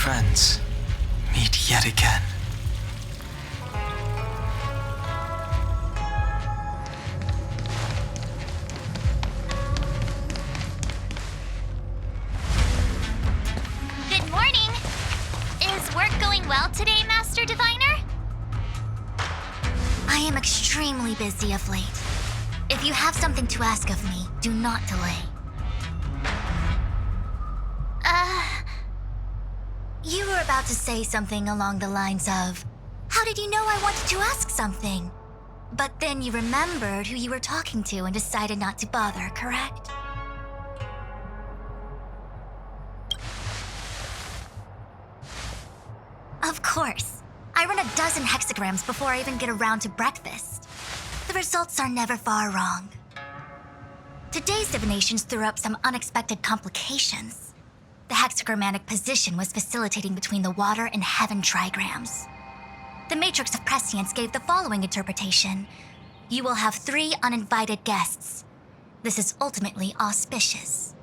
friends meet yet again. Good morning. Is work going well today, Master Diviner? I am extremely busy of late. If you have something to ask of me, do not delay. You were about to say something along the lines of, how did you know I wanted to ask something? But then you remembered who you were talking to and decided not to bother, correct? Of course. I run a dozen hexagrams before I even get around to breakfast. The results are never far wrong. Today's divinations threw up some unexpected complications. The hexagrammatic position was facilitating between the water and heaven trigrams. The matrix of prescience gave the following interpretation. You will have 3 uninvited guests. This is ultimately auspicious.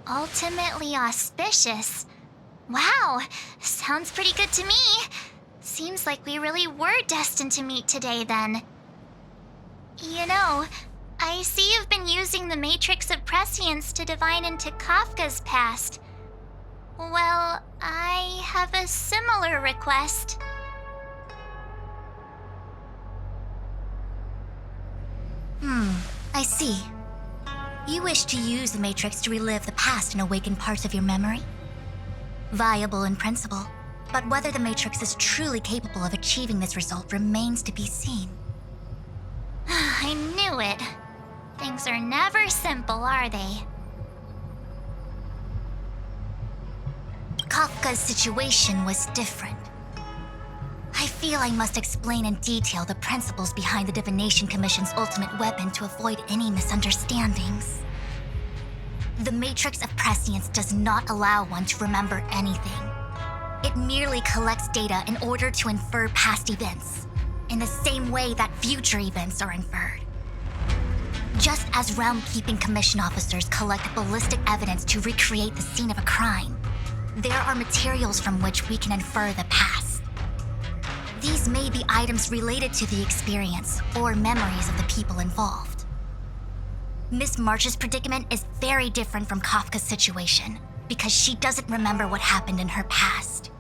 Ultimately auspicious? Wow, sounds pretty good to me. Seems like we really were destined to meet today then. You know, I see you've been using the Matrix of Prescience to divine into Kafka's past. Well, I have a similar request. I see. You wish to use the Matrix to relive the past and awaken parts of your memory? Viable in principle, but whether the Matrix is truly capable of achieving this result remains to be seen. I knew it. Things are never simple, are they? Kafka's situation was different. I feel I must explain in detail the principles behind the Divination Commission's ultimate weapon to avoid any misunderstandings. The Matrix of Prescience does not allow one to remember anything. It merely collects data in order to infer past events, in the same way that future events are inferred. Just as Realm-Keeping Commission officers collect ballistic evidence to recreate the scene of a crime, there are materials from which we can infer the past. These may be items related to the experience or memories of the people involved. Miss March's predicament is very different from Kafka's situation because she doesn't remember what happened in her past.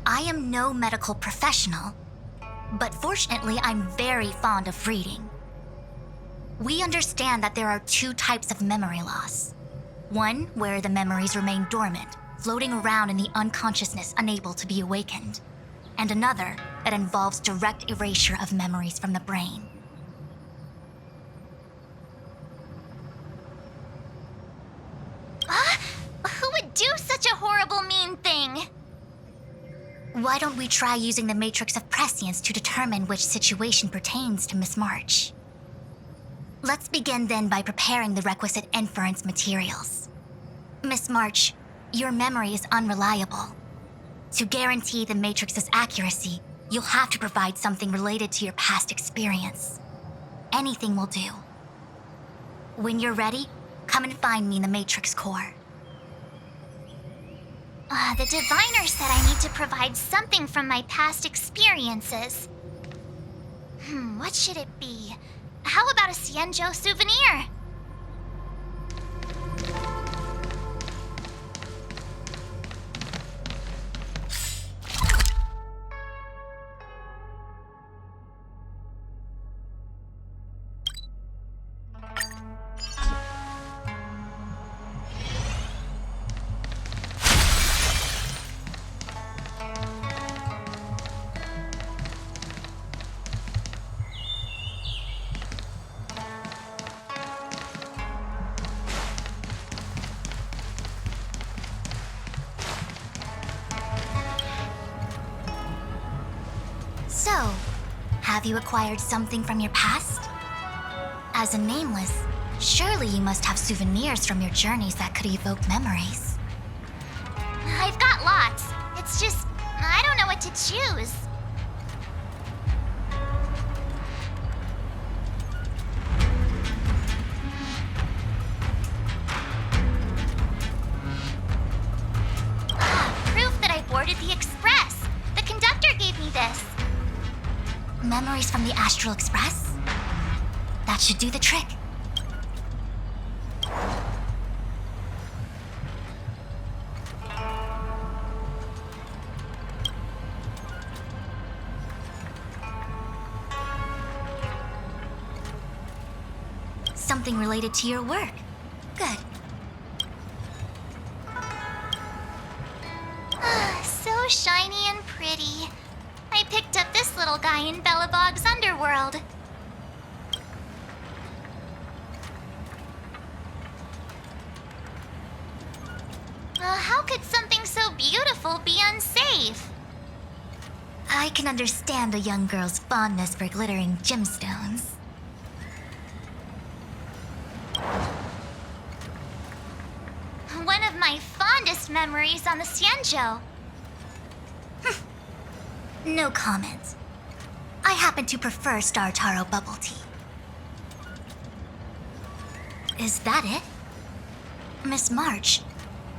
I am no medical professional, but fortunately I'm very fond of reading. We understand that there are 2 types of memory loss. One where the memories remain dormant, floating around in the unconsciousness unable to be awakened, and another that involves direct erasure of memories from the brain. Who would do such a horrible, mean thing? Why don't we try using the Matrix of Prescience to determine which situation pertains to Miss March? Let's begin then by preparing the requisite inference materials. Miss March, your memory is unreliable. To guarantee the Matrix's accuracy, you'll have to provide something related to your past experience. Anything will do. When you're ready, come and find me in the Matrix core. The diviner said I need to provide something from my past experiences. What should it be? How about a Xianzhou souvenir? So, have you acquired something from your past? As a nameless, surely you must have souvenirs from your journeys that could evoke memories. I've got lots. It's just, I don't know what to choose. memories from the Astral Express? That should do the trick. Something related to your work. Good. So shiny and pretty. I picked up this little guy in Bellabog's underworld. How could something so beautiful be unsafe? I can understand a young girl's fondness for glittering gemstones. One of my fondest memories on the Xianzhou. No comment. I happen to prefer Star Taro bubble tea. Is that it? Miss March,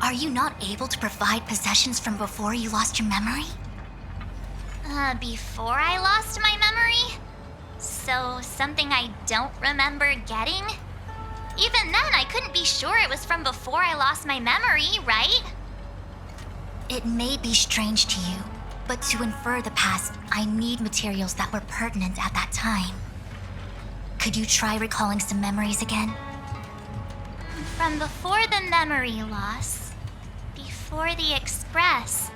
are you not able to provide possessions from before you lost your memory? Before I lost my memory? So, something I don't remember getting? Even then, I couldn't be sure it was from before I lost my memory, right? It may be strange to you, but to infer the past, I need materials that were pertinent at that time. Could you try recalling some memories again? From before the memory loss, before the Express.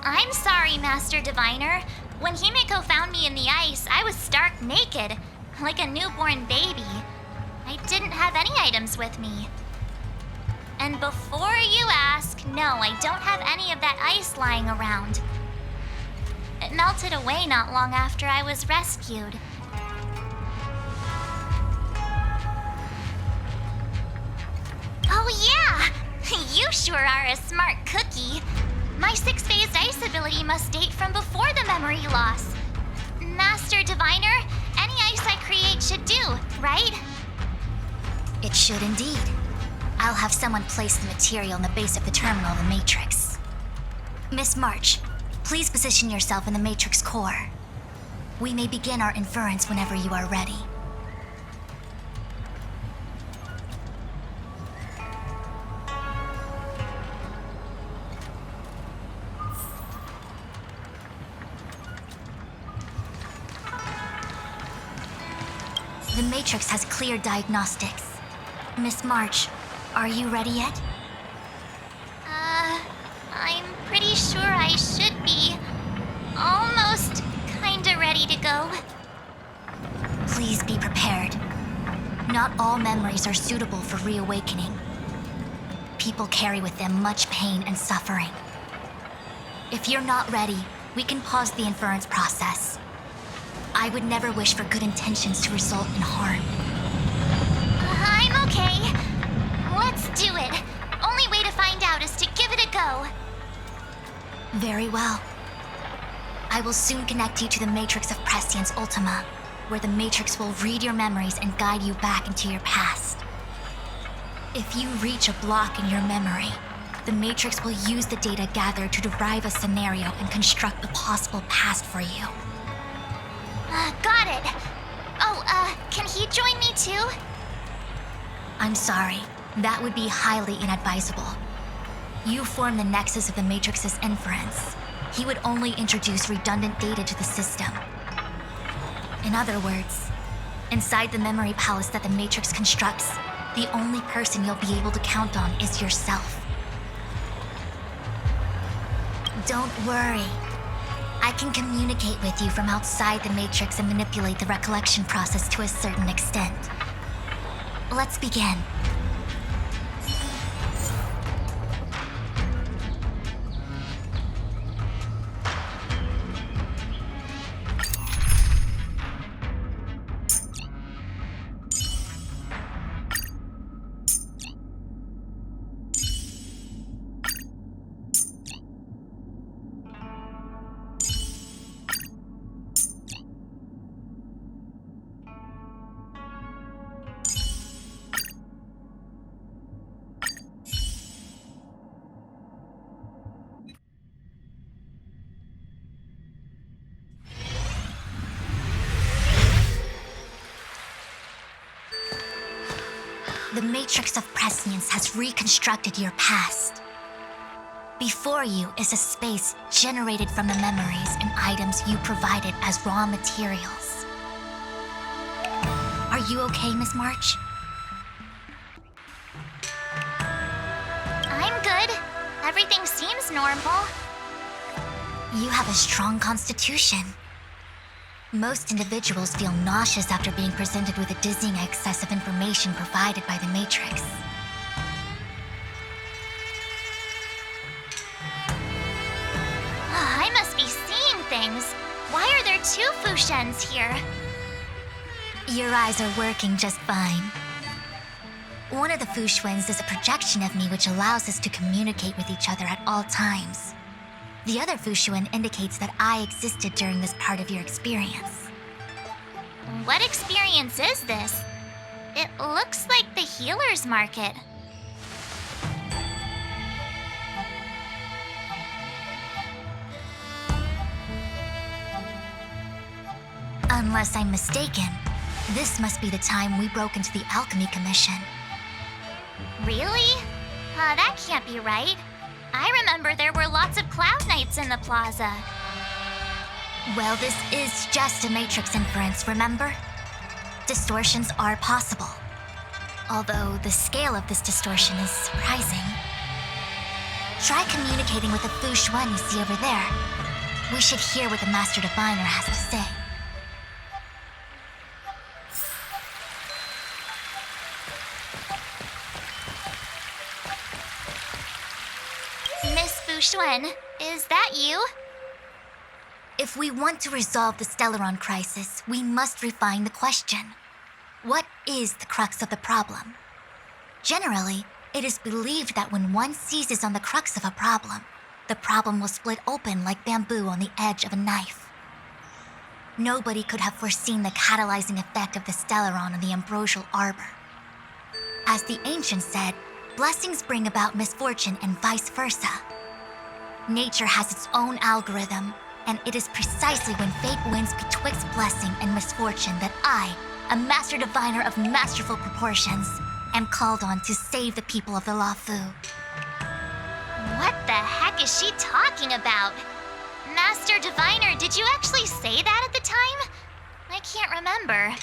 I'm sorry, Master Diviner. When Himeko found me in the ice, I was stark naked, like a newborn baby. I didn't have any items with me. And before you ask, no, I don't have any of that ice lying around. It melted away not long after I was rescued. Oh yeah! You sure are a smart cookie. My six-phased ice ability must date from before the memory loss. Master Diviner, any ice I create should do, right? It should indeed. I'll have someone place the material in the base of the terminal of the Matrix. Miss March, please position yourself in the Matrix core. We may begin our inference whenever you are ready. The Matrix has clear diagnostics. Miss March, are you ready yet? I'm pretty sure I should be. Almost kinda ready to go. Please be prepared. Not all memories are suitable for reawakening. People carry with them much pain and suffering. If you're not ready, we can pause the inference process. I would never wish for good intentions to result in harm. I'm okay. Let's do it. Only way to find out is to give it a go. Very well. I will soon connect you to the Matrix of Prescience Ultima, where the Matrix will read your memories and guide you back into your past. If you reach a block in your memory, the Matrix will use the data gathered to derive a scenario and construct a possible past for you. Got it. Oh, can he join me too? I'm sorry. That would be highly inadvisable. You form the nexus of the Matrix's inference. He would only introduce redundant data to the system. In other words, inside the memory palace that the Matrix constructs, the only person you'll be able to count on is yourself. Don't worry. I can communicate with you from outside the Matrix and manipulate the recollection process to a certain extent. Let's begin. The matrix of prescience has reconstructed your past. Before you is a space generated from the memories and items you provided as raw materials. Are you okay, Miss March? I'm good. Everything seems normal. You have a strong constitution. Most individuals feel nauseous after being presented with a dizzying excess of information provided by the Matrix. I must be seeing things. Why are there two fuxuans here? Your eyes are working just fine. One of the fuxuans is a projection of me which allows us to communicate with each other at all times. The other fuxuan indicates that I existed during this part of your experience. What experience is this? It looks like the healer's market. Unless I'm mistaken, this must be the time we broke into the Alchemy Commission. Really? That can't be right. I remember there were lots of Cloud Knights in the plaza. Well, this is just a Matrix inference, remember? Distortions are possible. Although the scale of this distortion is surprising. Try communicating with the fuxuan you see over there. We should hear what the Master Diviner has to say. Miss fuxuan, is that you? If we want to resolve the Stellaron crisis, we must refine the question. What is the crux of the problem? Generally, it is believed that when one seizes on the crux of a problem, the problem will split open like bamboo on the edge of a knife. Nobody could have foreseen the catalyzing effect of the Stellaron on the ambrosial arbor. As the ancients said, blessings bring about misfortune and vice versa. Nature has its own algorithm, and it is precisely when fate wins betwixt blessing and misfortune that I, a Master Diviner of masterful proportions, am called on to save the people of the Luofu. What the heck is she talking about? Master Diviner, did you actually say that at the time? I can't remember.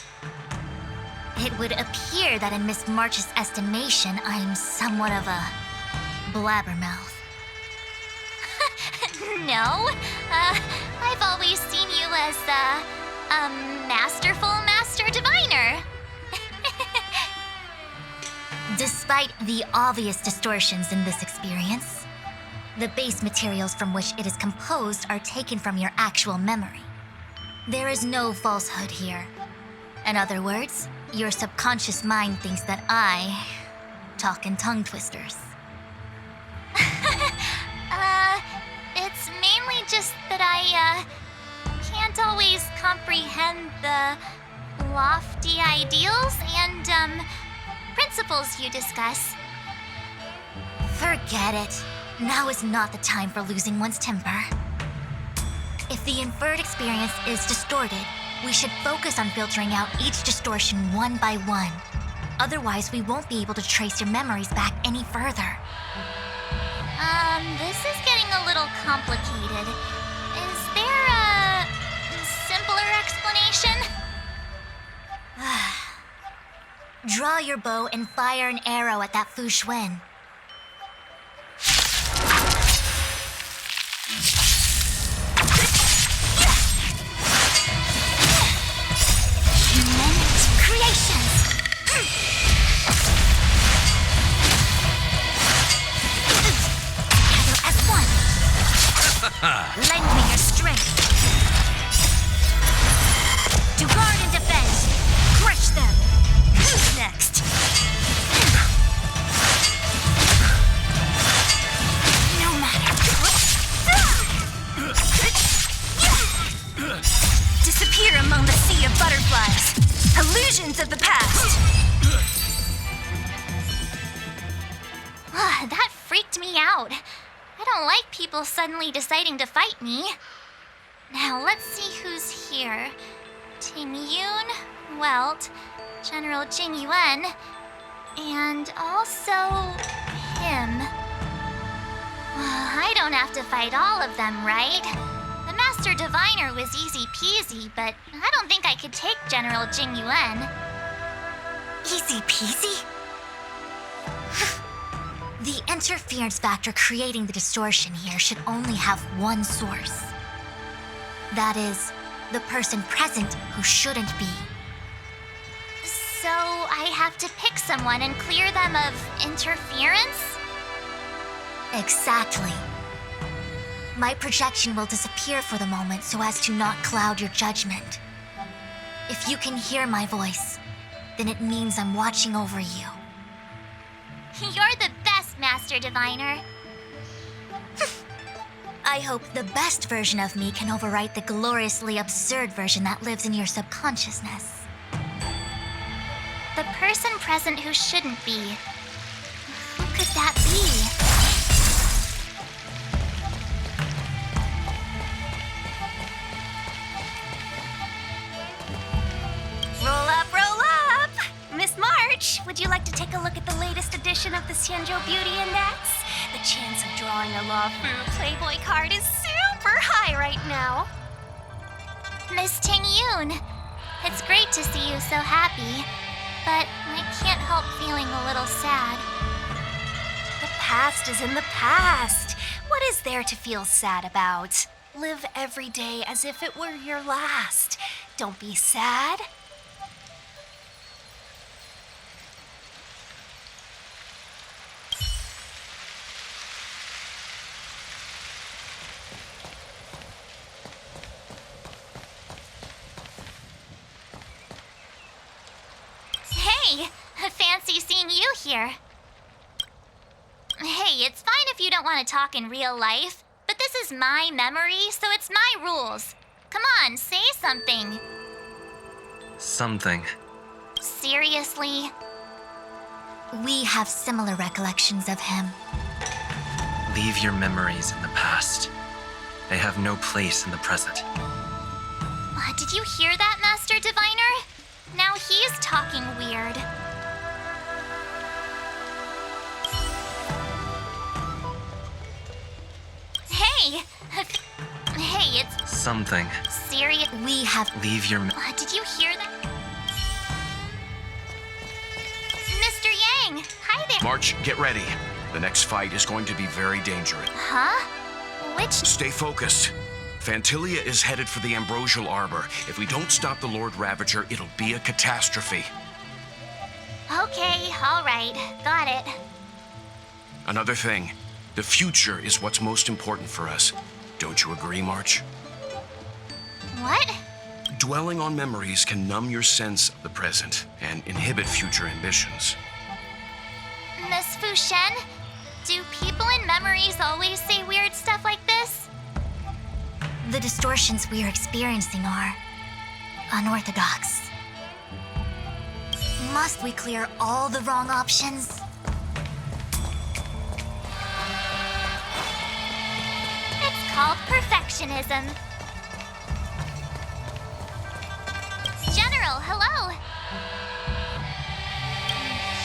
It would appear that in Miss March's estimation, I'm somewhat of a blabbermouth. No, I've always seen you as a masterful Master Diviner. Despite the obvious distortions in this experience, the base materials from which it is composed are taken from your actual memory. There is no falsehood here. In other words, your subconscious mind thinks that I talk in tongue twisters. It's mainly just that I can't always comprehend the lofty ideals and principles you discuss. Forget it. Now is not the time for losing one's temper. If the inferred experience is distorted, we should focus on filtering out each distortion one by one. Otherwise, we won't be able to trace your memories back any further. This is getting a little complicated. Is there a simpler explanation? Draw your bow and fire an arrow at that fuxuan. Human creations! Gather as one! Lend me your strength! To guard and defend! Crush them! Who's next? No matter. Disappear among the sea of butterflies. Illusions of the past. That freaked me out. I don't like people suddenly deciding to fight me. Now let's see who's here. Ting Yun, Welt, General Jing Yuan, And also him. I don't have to fight all of them, right? The Master Diviner was easy peasy, but I don't think I could take General Jing Yuan. Easy peasy? The interference factor creating the distortion here should only have one source. That is, the person present who shouldn't be. So I have to pick someone and clear them of interference? Exactly. My projection will disappear for the moment so as to not cloud your judgment. If you can hear my voice, then it means I'm watching over you. You're the best, Master Diviner. I hope the best version of me can overwrite the gloriously absurd version that lives in your subconsciousness. The person present who shouldn't be. Who could that be? Roll up, roll up! Miss March, would you like to take a look at the latest edition of the Xianzhou Beauty Index? The chance of drawing a Lawful Playboy card is super high right now. Miss Ting Yun, it's great to see you so happy, but I can't help feeling a little sad. The past is in the past. What is there to feel sad about? Live every day as if it were your last. Don't be sad. Hey, fancy seeing you here. Hey, it's fine if you don't want to talk in real life, but this is my memory, so it's my rules. Come on, say something. Something. Seriously? We have similar recollections of him. Leave your memories in the past. They have no place in the present. Did you hear that, Master Diviner? Now he's talking weird. Hey! Hey, it's Something. serious. We have... Leave your Did you hear that? Mr. Yang! Hi there! March, get ready. The next fight is going to be very dangerous. Huh? Which... Stay focused. Phantilia is headed for the Ambrosial Arbor. If we don't stop the Lord Ravager, it'll be a catastrophe. Okay, alright. Got it. Another thing, the future is what's most important for us. Don't you agree, March? What? Dwelling on memories can numb your sense of the present and inhibit future ambitions. Miss Fuxuan, do people in memories always say weird stuff like this? The distortions we are experiencing are unorthodox. Must we clear all the wrong options? It's called perfectionism. General, hello.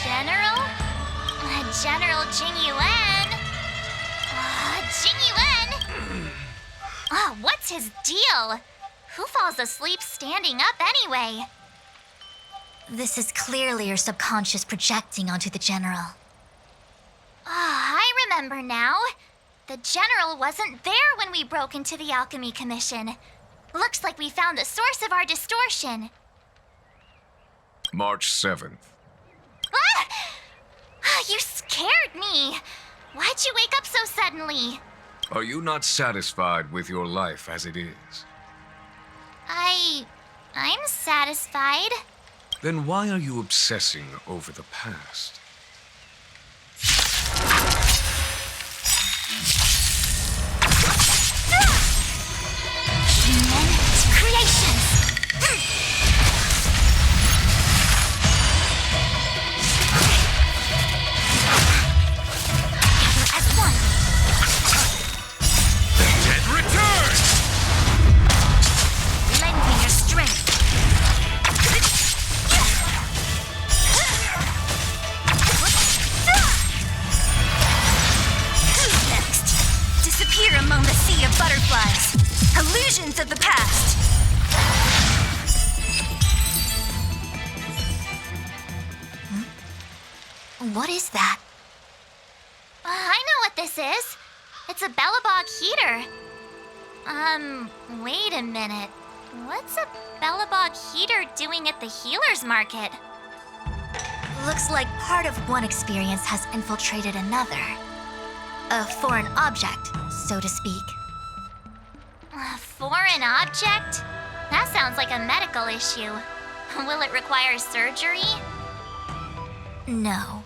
General? General Jing Yuan? Jing Yuan? What's his deal? Who falls asleep standing up anyway? This is clearly your subconscious projecting onto the General. I remember now. The General wasn't there when we broke into the Alchemy Commission. Looks like we found the source of our distortion. March 7th. You scared me. Why'd you wake up so suddenly? Are you not satisfied with your life as it is? I'm satisfied. Then why are you obsessing over the past? Human creations! As one! Dead return! Lend me your strength! visions of the past. What is that? I know what this is. It's a Bellabog heater. Wait a minute. What's a Bellabog heater doing at the healer's market? Looks like part of one experience has infiltrated another. A foreign object, so to speak. A foreign object? That sounds like a medical issue. Will it require surgery? No.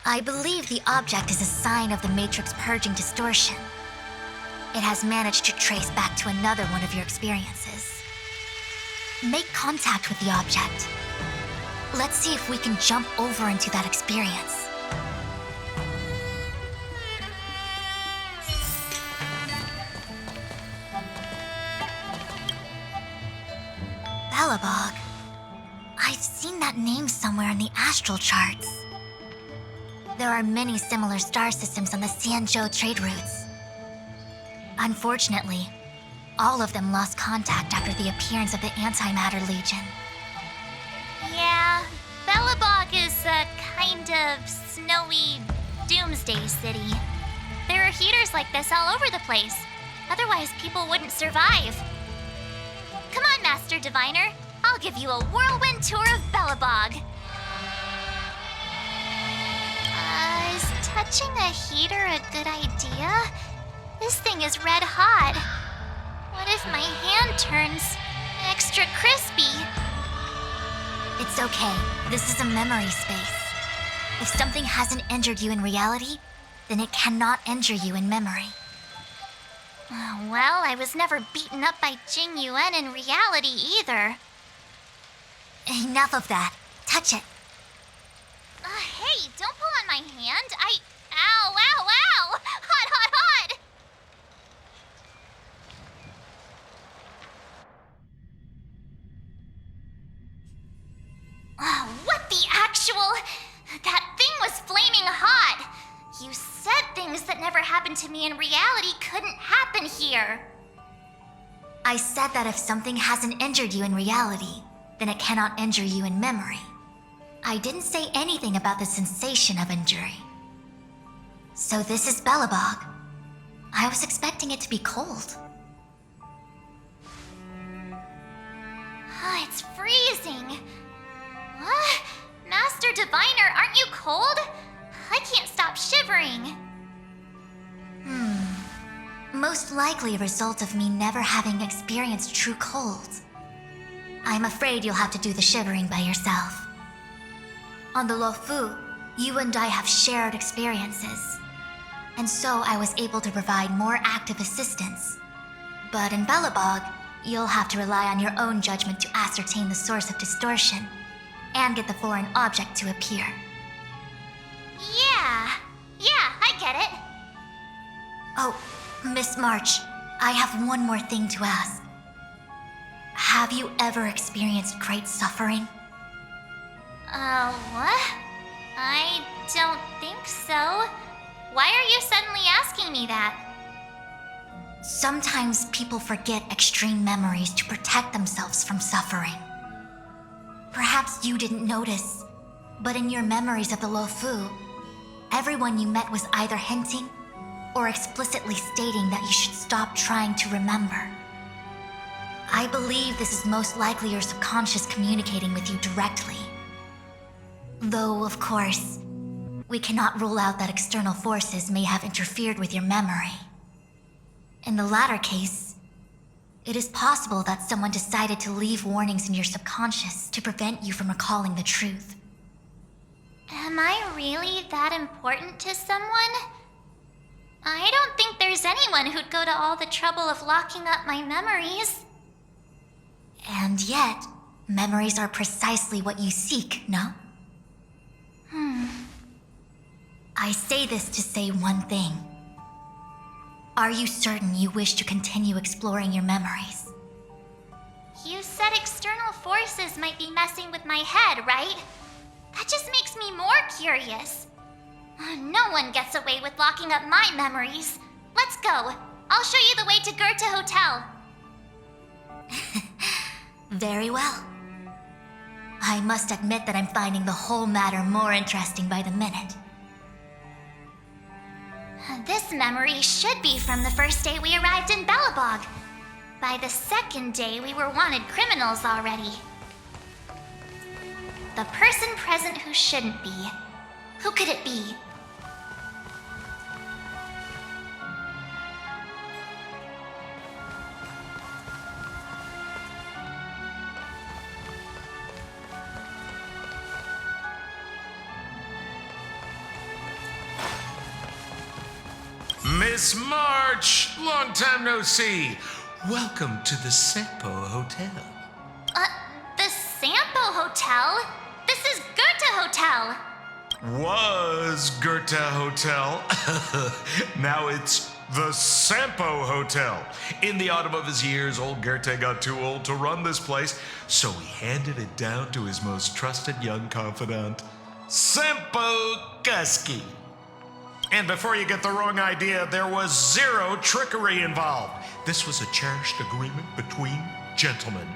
I believe the object is a sign of the Matrix purging distortion. It has managed to trace back to another one of your experiences. Make contact with the object. Let's see if we can jump over into that experience. Bellabog. I've seen that name somewhere in the astral charts. There are many similar star systems on the Xianzhou trade routes. Unfortunately, all of them lost contact after the appearance of the Antimatter Legion. Yeah, Bellabog is a kind of snowy doomsday city. There are heaters like this all over the place. Otherwise, people wouldn't survive. Come on, Master Diviner. I'll give you a whirlwind tour of Bellabog. Is touching a heater a good idea? This thing is red hot. What if my hand turns extra crispy? It's okay. This is a memory space. If something hasn't injured you in reality, then it cannot injure you in memory. Well, I was never beaten up by Jing Yuan in reality either. Enough of that. Touch it. Hey, don't pull on my hand. Ow, ow, ow! Hot, hot, hot! What the actual... That thing was flaming hot! You said things that never happened to me in reality couldn't happen here. I said that if something hasn't injured you in reality, then it cannot injure you in memory. I didn't say anything about the sensation of injury. So this is Bellabog. I was expecting it to be cold. It's freezing. What? Master Diviner, aren't you cold? I can't stop shivering. Most likely a result of me never having experienced true cold. I'm afraid you'll have to do the shivering by yourself. On the Luofu, you and I have shared experiences, and so I was able to provide more active assistance. But in Bellabog, you'll have to rely on your own judgment to ascertain the source of distortion, and get the foreign object to appear. Yeah, I get it. Oh, Miss March, I have one more thing to ask. Have you ever experienced great suffering? What? I don't think so. Why are you suddenly asking me that? Sometimes people forget extreme memories to protect themselves from suffering. Perhaps you didn't notice, but in your memories of the Luofu, everyone you met was either hinting or explicitly stating that you should stop trying to remember. I believe this is most likely your subconscious communicating with you directly. Though, of course, we cannot rule out that external forces may have interfered with your memory. In the latter case, it is possible that someone decided to leave warnings in your subconscious to prevent you from recalling the truth. Am I really that important to someone? I don't think there's anyone who'd go to all the trouble of locking up my memories. And yet, memories are precisely what you seek, no? I say this to say one thing. Are you certain you wish to continue exploring your memories? You said external forces might be messing with my head, right? That just makes me more curious. No one gets away with locking up my memories. Let's go. I'll show you the way to Goethe Hotel. Very well. I must admit that I'm finding the whole matter more interesting by the minute. This memory should be from the first day we arrived in Belobog. By the second day, we were wanted criminals already. The person present who shouldn't be. Who could it be? Miss March! Long time no see. Welcome to the Sampo Hotel. The Sampo Hotel? This is Goethe Hotel. Was Goethe Hotel. Now it's the Sampo Hotel. In the autumn of his years, old Goethe got too old to run this place, so he handed it down to his most trusted young confidant, Sampo Gusky. And before you get the wrong idea, there was zero trickery involved. This was a cherished agreement between gentlemen.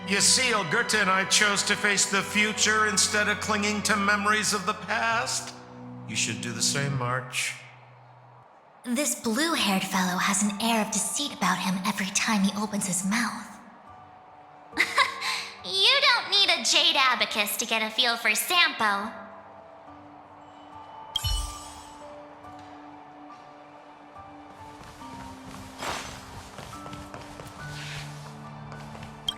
You see, old Goethe and I chose to face the future instead of clinging to memories of the past. You should do the same, March. This blue-haired fellow has an air of deceit about him every time he opens his mouth. You don't need a jade abacus to get a feel for Sampo.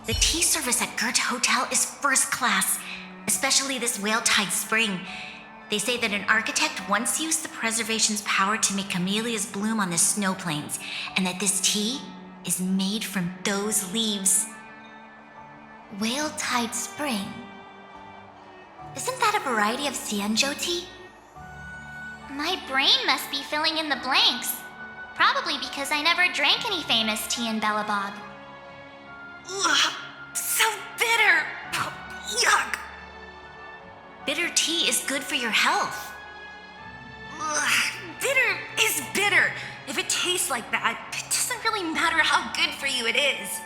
The tea service at Goethe Hotel is first class, especially this whale-tide spring. They say that an architect once used the preservation's power to make camellias bloom on the snow plains, and that this tea is made from those leaves. Whale-tide spring? Isn't that a variety of Xianzhou tea? My brain must be filling in the blanks. Probably because I never drank any famous tea in Belobog. Ugh, so bitter. Yuck. Bitter tea is good for your health. Ugh, bitter is bitter. If it tastes like that, it doesn't really matter how good for you it is.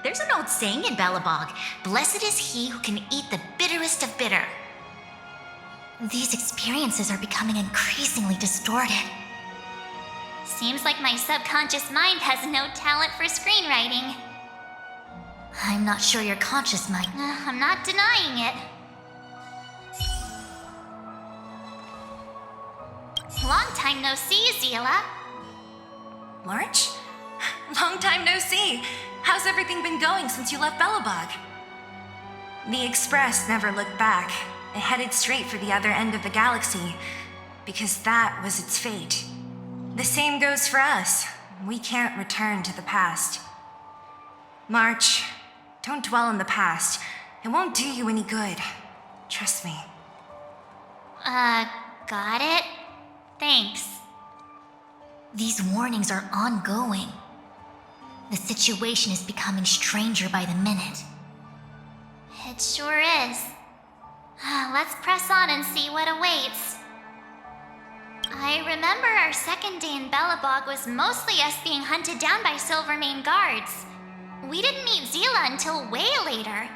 There's an old saying in Belobog, blessed is he who can eat the bitterest of bitter. These experiences are becoming increasingly distorted. Seems like my subconscious mind has no talent for screenwriting. I'm not sure your conscious mind. I'm not denying it. Long time no see, Zila. March? Long time no see. How's everything been going since you left Belobog? The Express never looked back. It headed straight for the other end of the galaxy, because that was its fate. The same goes for us. We can't return to the past. March, don't dwell on the past. It won't do you any good. Trust me. Got it? Thanks. These warnings are ongoing. The situation is becoming stranger by the minute. It sure is. Let's press on and see what awaits. I remember our second day in Belobog was mostly us being hunted down by Silvermane guards. We didn't meet Zila until way later.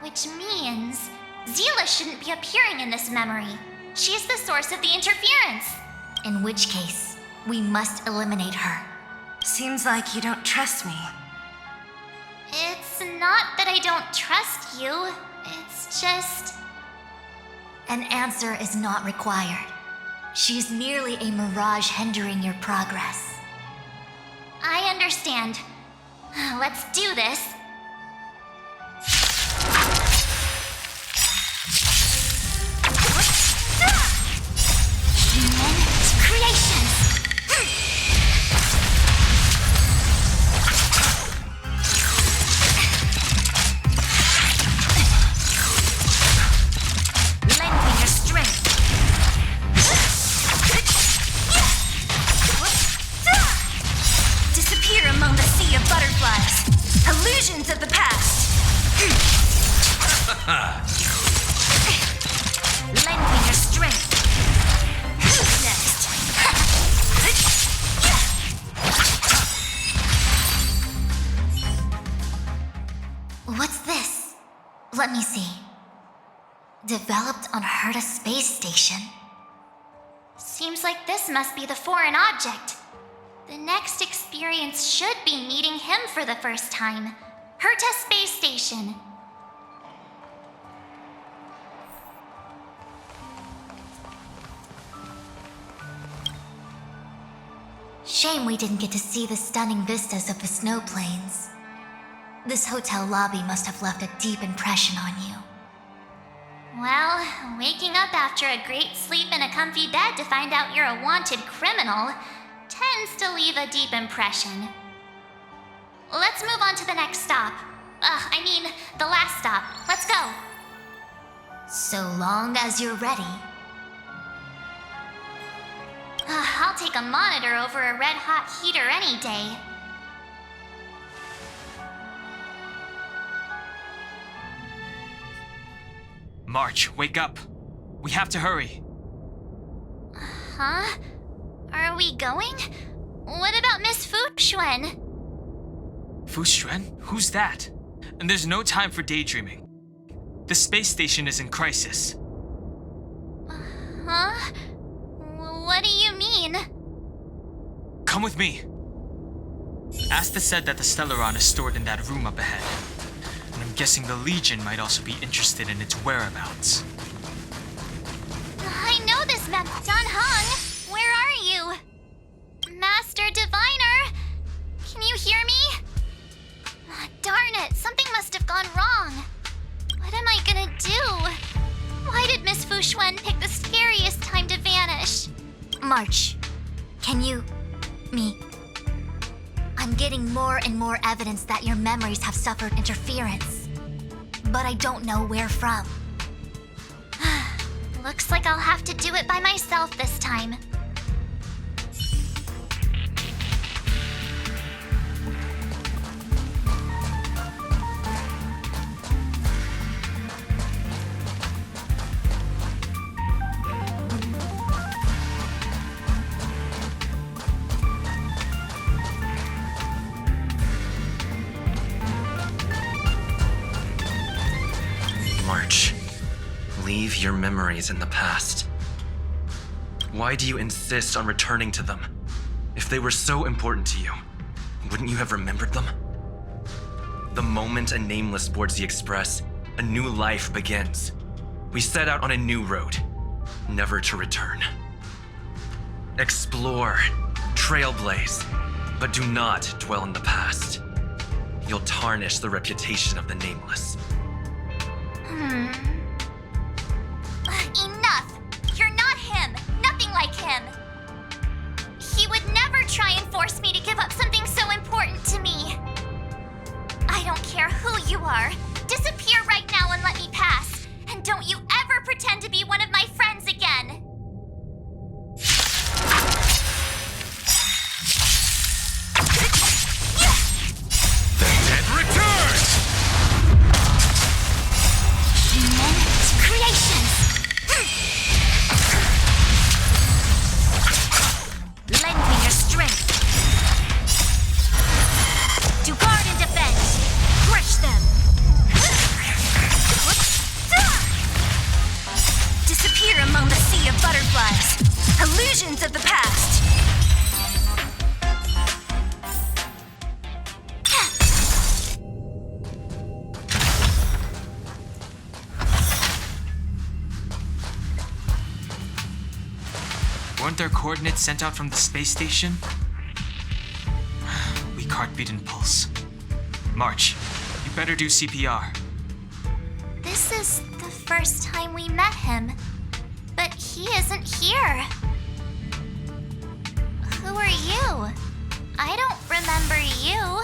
Which means Zila shouldn't be appearing in this memory. She's the source of the interference. In which case, we must eliminate her. Seems like you don't trust me. It's not that I don't trust you. It's just... An answer is not required. She's merely a mirage hindering your progress. I understand. Let's do this. Human creations. Lend me your strength. Disappear among the sea of butterflies. Illusions of the past. Lend me your strength. Who's next? Let me see. Developed on Herta space station. Seems like this must be the foreign object. The next experience should be meeting him for the first time. Herta Space Station. Shame we didn't get to see the stunning vistas of the snow plains. This hotel lobby must have left a deep impression on you. Well, waking up after a great sleep in a comfy bed to find out you're a wanted criminal tends to leave a deep impression. Let's move on to the next stop. The last stop. Let's go. So long as you're ready. I'll take a monitor over a red-hot heater any day. March, wake up. We have to hurry. Huh? Are we going? What about Miss Fuxuan? Fuxuan? Who's that? And there's no time for daydreaming. The space station is in crisis. Huh? What do you mean? Come with me. Asta said that the Stellaron is stored in that room up ahead. And I'm guessing the Legion might also be interested in its whereabouts. I know this map. Don Hung, where are you? Master Diviner, can you hear me? Darn it, something must have gone wrong. What am I gonna do? Why did Miss Fuxuan pick the scariest time to vanish? March, can you... me... I'm getting more and more evidence that your memories have suffered interference. But I don't know where from. Looks like I'll have to do it by myself this time. March, leave your memories in the past. Why do you insist on returning to them? If they were so important to you, wouldn't you have remembered them? The moment a nameless boards the Express, a new life begins. We set out on a new road, never to return. Explore, trailblaze, but do not dwell in the past. You'll tarnish the reputation of the nameless. Enough! You're not him! Nothing like him! He would never try and force me to give up something so important to me. I don't care who you are. Disappear right now and let me pass. And don't you ever pretend to be one of my friends again. The dead returns! Creations! Lend me your strength. To guard and defend. Crush them. Disappear among the sea of butterflies. Illusions of the past. Weren't there coordinates sent out from the space station? Weak heartbeat and pulse. March, you better do CPR. This is the first time we met him, but he isn't here. Who are you? I don't remember you.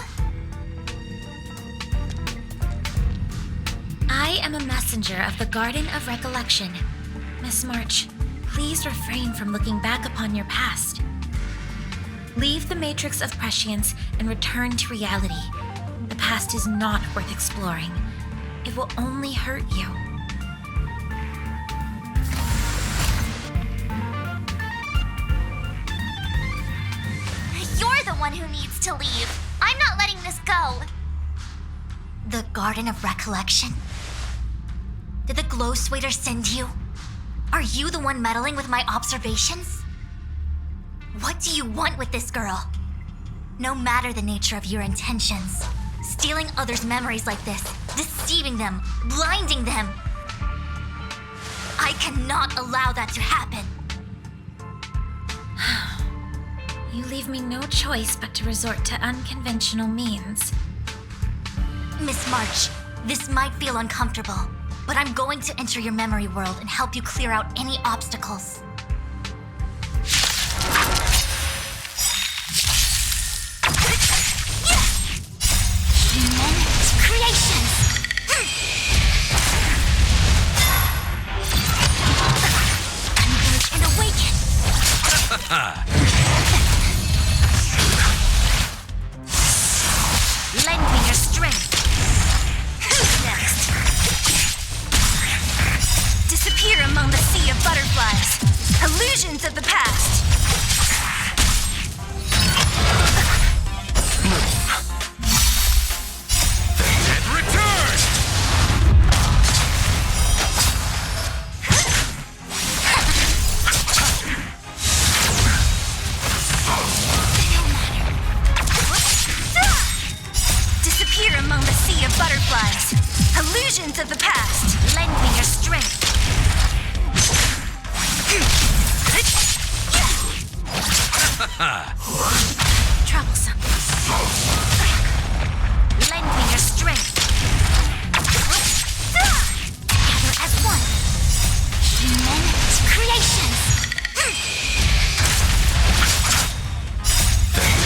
I am a messenger of the Garden of Recollection. Miss March, please refrain from looking back upon your past. Leave the matrix of prescience and return to reality. The past is not worth exploring. It will only hurt you. You're the one who needs to leave. I'm not letting this go. The Garden of Recollection? Did the glow swaiter send you? Are you the one meddling with my observations? What do you want with this girl? No matter the nature of your intentions, stealing others' memories like this, deceiving them, blinding them, I cannot allow that to happen. You leave me no choice but to resort to unconventional means. Miss March, this might feel uncomfortable, but I'm going to enter your memory world and help you clear out any obstacles. Human creations! Converge and awaken! Lend me your strength. Who's next? Disappear among the sea of butterflies. Illusions of the past. And return! Disappear among the sea of butterflies. Illusions of the past. Lend me your strength. Troublesome. Lend me your strength. Together as one. Human creations.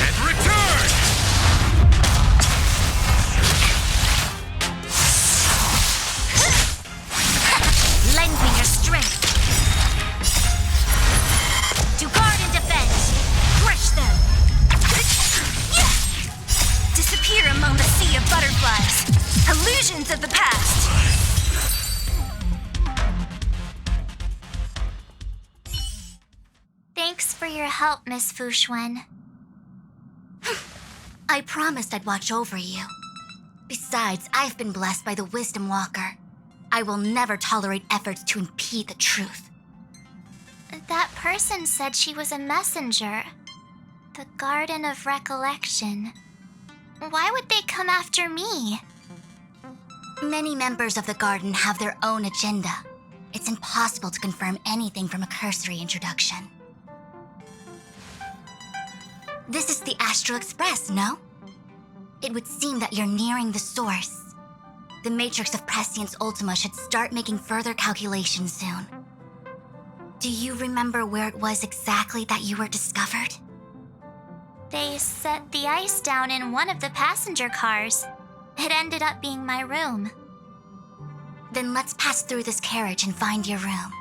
And return! Lend me your strength. To guard and defend. Crush them. Disappear among the sea of butterflies. Illusions of the past. Thanks for your help, Miss Fuxuan. I promised I'd watch over you. Besides, I've been blessed by the Wisdom Walker. I will never tolerate efforts to impede the truth. That person said she was a messenger. The Garden of Recollection. Why would they come after me? Many members of the Garden have their own agenda. It's impossible to confirm anything from a cursory introduction. This is the Astral Express, no? It would seem that you're nearing the source. The matrix of Prescience Ultima should start making further calculations soon. Do you remember where it was exactly that you were discovered? They set the ice down in one of the passenger cars. It ended up being my room. Then let's pass through this carriage and find your room.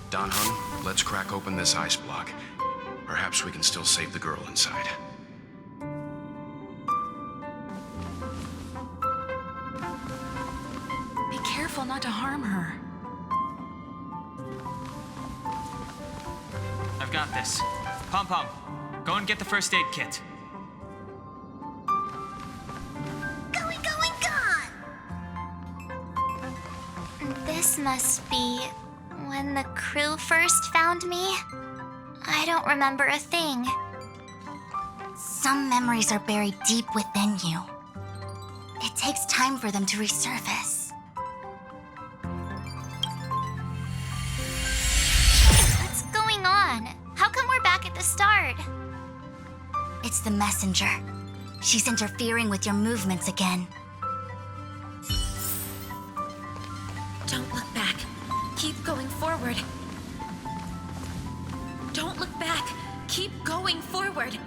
Don Hun, let's crack open this ice block. Perhaps we can still save the girl inside. Be careful not to harm her. I've got this. Pom Pom, go and get the first aid kit. Going, gone! This must be when the crew first found me. I don't remember a thing. Some memories are buried deep within you. It takes time for them to resurface. What's going on? How come we're back at the start? It's the messenger. She's interfering with your movements again. Don't look back. Keep going forward. Don't look back. Keep going forward.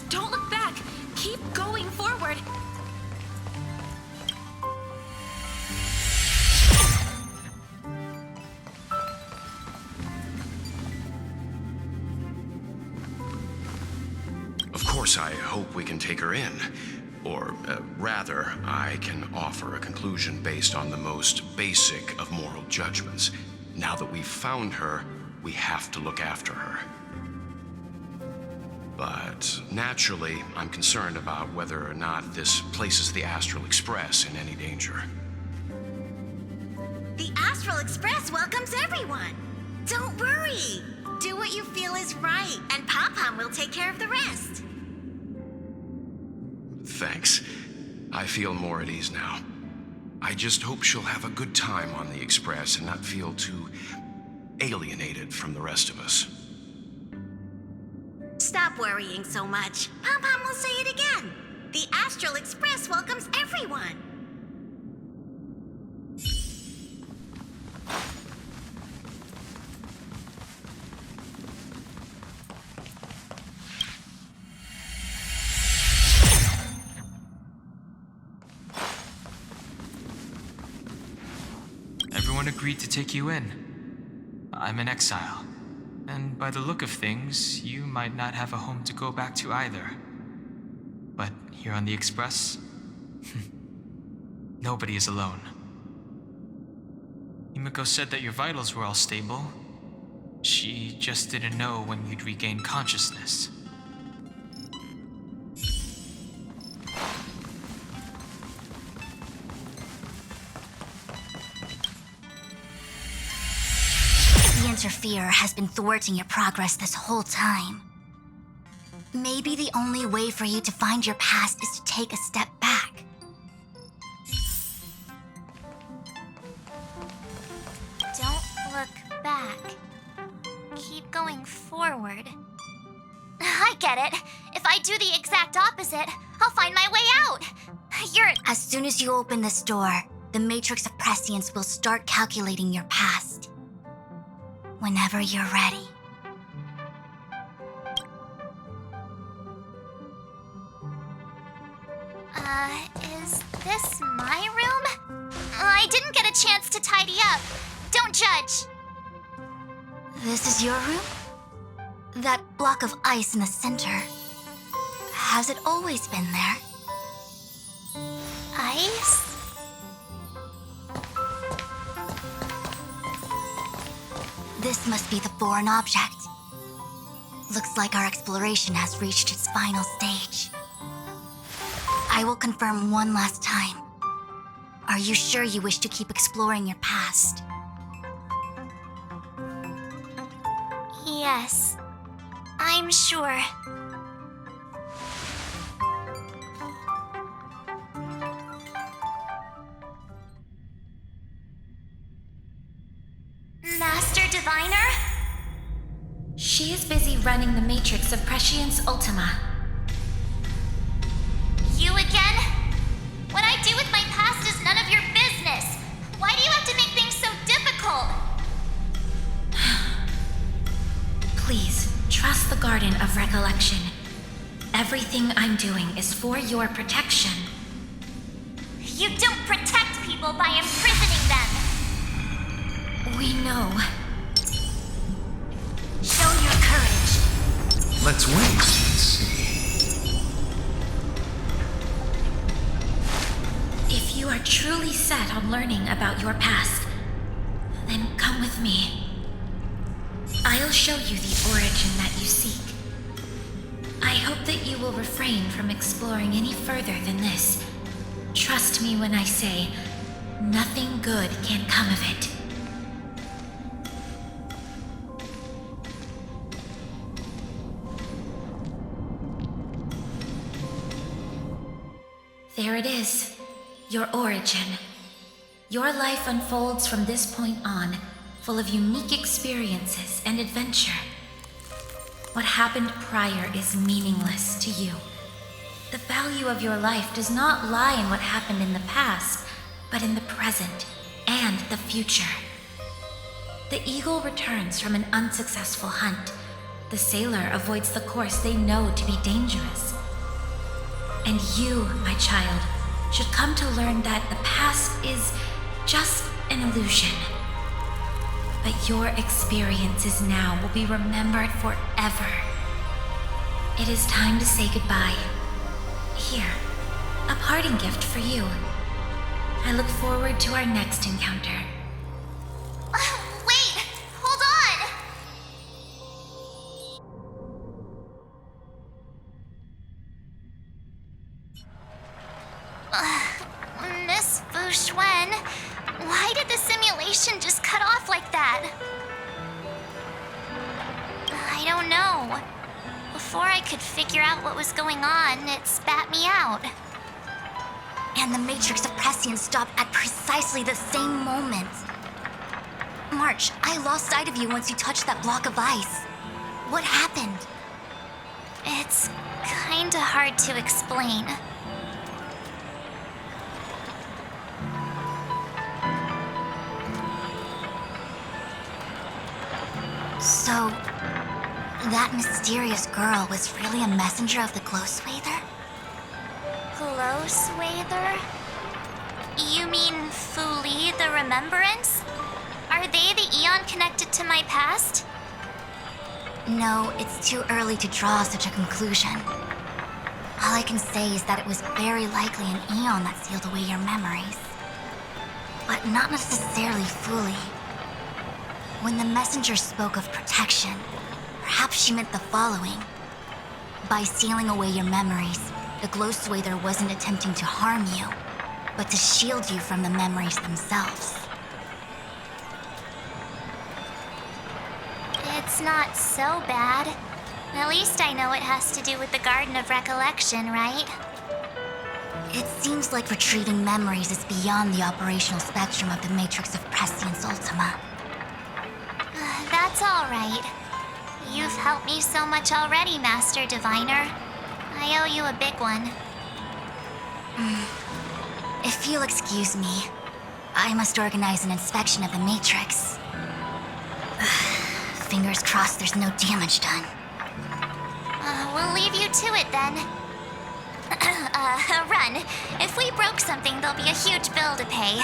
Don't look back. Keep going forward. Of course, I hope we can take her in. Or, rather, I can offer a conclusion based on the most basic of moral judgments. Now that we've found her, we have to look after her. But naturally, I'm concerned about whether or not this places the Astral Express in any danger. The Astral Express welcomes everyone. Don't worry. Do what you feel is right, and Pom-Pom will take care of the rest. Thanks. I feel more at ease now. I just hope she'll have a good time on the Express and not feel too alienated from the rest of us. Stop worrying so much. Pom-Pom will say it again. The Astral Express welcomes everyone. Everyone agreed to take you in. I'm in exile. And by the look of things, you might not have a home to go back to either. But here on the Express, nobody is alone. Himiko said that your vitals were all stable. She just didn't know when you'd regain consciousness. The Interferer has been thwarting your progress this whole time. Maybe the only way for you to find your past is to take a step back. Don't look back. Keep going forward. I get it. If I do the exact opposite, I'll find my way out. As soon as you open this door, the Matrix of Prescience will start calculating your past. Whenever you're ready. Is this my room? I didn't get a chance to tidy up. Don't judge. This is your room? That block of ice in the center. Has it always been there? Ice? This must be the foreign object. Looks like our exploration has reached its final stage. I will confirm one last time. Are you sure you wish to keep exploring your past? Yes, I'm sure. Master Diviner? She is busy running the Matrix of Prescience Ultima. You again? What I do with my past is none of your business. Why do you have to make things so difficult? Please, trust the Garden of Recollection. Everything I'm doing is for your protection. You don't protect people by imprisoning them. We know. Show your courage. Let's wait and see. If you are truly set on learning about your past, then come with me. I'll show you the origin that you seek. I hope that you will refrain from exploring any further than this. Trust me when I say, nothing good can come of it. There it is, your origin. Your life unfolds from this point on, full of unique experiences and adventure. What happened prior is meaningless to you. The value of your life does not lie in what happened in the past, but in the present and the future. The eagle returns from an unsuccessful hunt. The sailor avoids the course they know to be dangerous. And you, my child, should come to learn that the past is just an illusion. But your experiences now will be remembered forever. It is time to say goodbye. Here, a parting gift for you. I look forward to our next encounter. Wait! Hold on! fuxuan, why did the simulation just cut off like that? I don't know. Before I could figure out what was going on, it spat me out. And the matrix of prescience stopped at precisely the same moment. March, I lost sight of you once you touched that block of ice. What happened? It's kinda hard to explain. So, that mysterious girl was really a messenger of the glow swather? Glow swather? You mean Fuli the Remembrance? Are they the Eon connected to my past? No, it's too early to draw such a conclusion. All I can say is that it was very likely an Eon that sealed away your memories. But not necessarily fully. When the messenger spoke of protection, perhaps she meant the following. By sealing away your memories, the glow swather wasn't attempting to harm you, but to shield you from the memories themselves. It's not so bad. At least I know it has to do with the Garden of Recollection, right? It seems like retrieving memories is beyond the operational spectrum of the Matrix of Prescience Ultima. That's all right. You've helped me so much already, Master Diviner. I owe you a big one. If you'll excuse me, I must organize an inspection of the Matrix. Fingers crossed there's no damage done. We'll leave you to it then. Run. If we broke something, there'll be a huge bill to pay.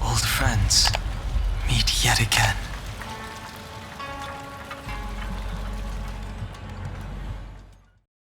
Old friends, meet yet again.